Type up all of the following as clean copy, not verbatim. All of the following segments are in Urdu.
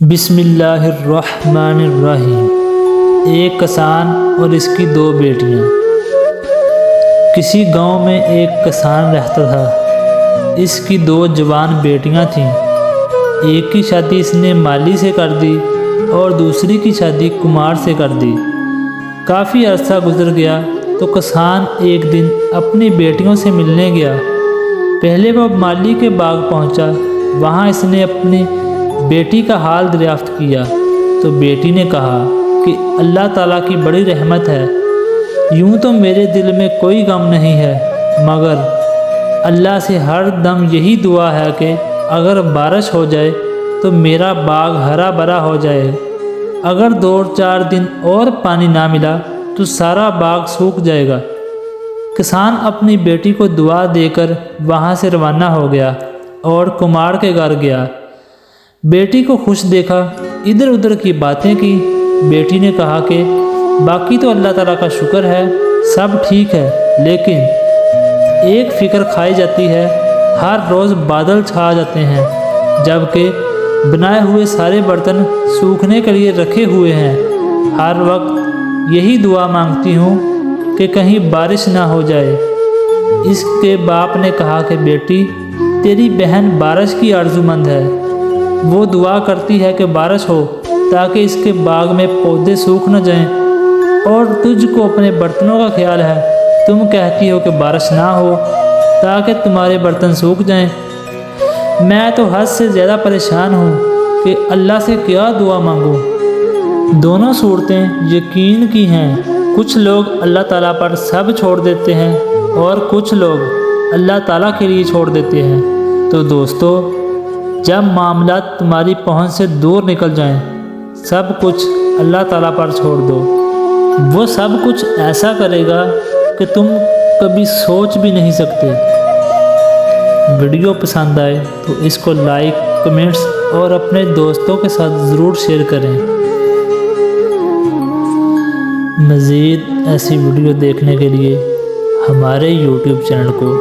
بسم اللہ الرحمن الرحیم۔ ایک کسان اور اس کی دو بیٹیاں۔ کسی گاؤں میں ایک کسان رہتا تھا۔ اس کی دو جوان بیٹیاں تھیں۔ ایک کی شادی اس نے مالی سے کر دی اور دوسری کی شادی کمار سے کر دی۔ کافی عرصہ گزر گیا تو کسان ایک دن اپنی بیٹیوں سے ملنے گیا۔ پہلے وہ مالی کے باغ پہنچا۔ وہاں اس نے اپنی بیٹی کا حال دریافت کیا تو بیٹی نے کہا کہ اللہ تعالیٰ کی بڑی رحمت ہے، یوں تو میرے دل میں کوئی غم نہیں ہے، مگر اللہ سے ہر دم یہی دعا ہے کہ اگر بارش ہو جائے تو میرا باغ ہرا بھرا ہو جائے، اگر 2-4 دن اور پانی نہ ملا تو سارا باغ سوکھ جائے گا۔ کسان اپنی بیٹی کو دعا دے کر وہاں سے روانہ ہو گیا اور کمار کے گھر گیا۔ بیٹی کو خوش دیکھا، ادھر ادھر کی باتیں کی۔ بیٹی نے کہا کہ باقی تو اللہ تعالیٰ کا شکر ہے، سب ٹھیک ہے، لیکن ایک فکر کھائی جاتی ہے، ہر روز بادل چھا جاتے ہیں جبکہ بنائے ہوئے سارے برتن سوکھنے کے لیے رکھے ہوئے ہیں۔ ہر وقت یہی دعا مانگتی ہوں کہ کہیں بارش نہ ہو جائے۔ اس کے باپ نے کہا کہ بیٹی، تیری بہن بارش کی آرزو مند ہے، وہ دعا کرتی ہے کہ بارش ہو تاکہ اس کے باغ میں پودے سوکھ نہ جائیں، اور تجھ کو اپنے برتنوں کا خیال ہے، تم کہتی ہو کہ بارش نہ ہو تاکہ تمہارے برتن سوکھ جائیں۔ میں تو حد سے زیادہ پریشان ہوں کہ اللہ سے کیا دعا مانگوں۔ دونوں صورتیں یقین کی ہیں۔ کچھ لوگ اللہ تعالیٰ پر سب چھوڑ دیتے ہیں اور کچھ لوگ اللہ تعالیٰ کے لیے چھوڑ دیتے ہیں۔ تو دوستو، جب معاملات تمہاری پہنچ سے دور نکل جائیں، سب کچھ اللہ تعالیٰ پر چھوڑ دو۔ وہ سب کچھ ایسا کرے گا کہ تم کبھی سوچ بھی نہیں سکتے۔ ویڈیو پسند آئے تو اس کو لائک، کمنٹس اور اپنے دوستوں کے ساتھ ضرور شیئر کریں۔ مزید ایسی ویڈیو دیکھنے کے لیے ہمارے یوٹیوب چینل کو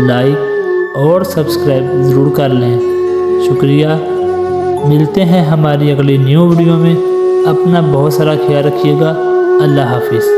لائک اور سبسکرائب ضرور کر لیں۔ شکریہ۔ ملتے ہیں ہماری اگلی نیو ویڈیو میں۔ اپنا بہت سارا خیال رکھیے گا۔ اللہ حافظ۔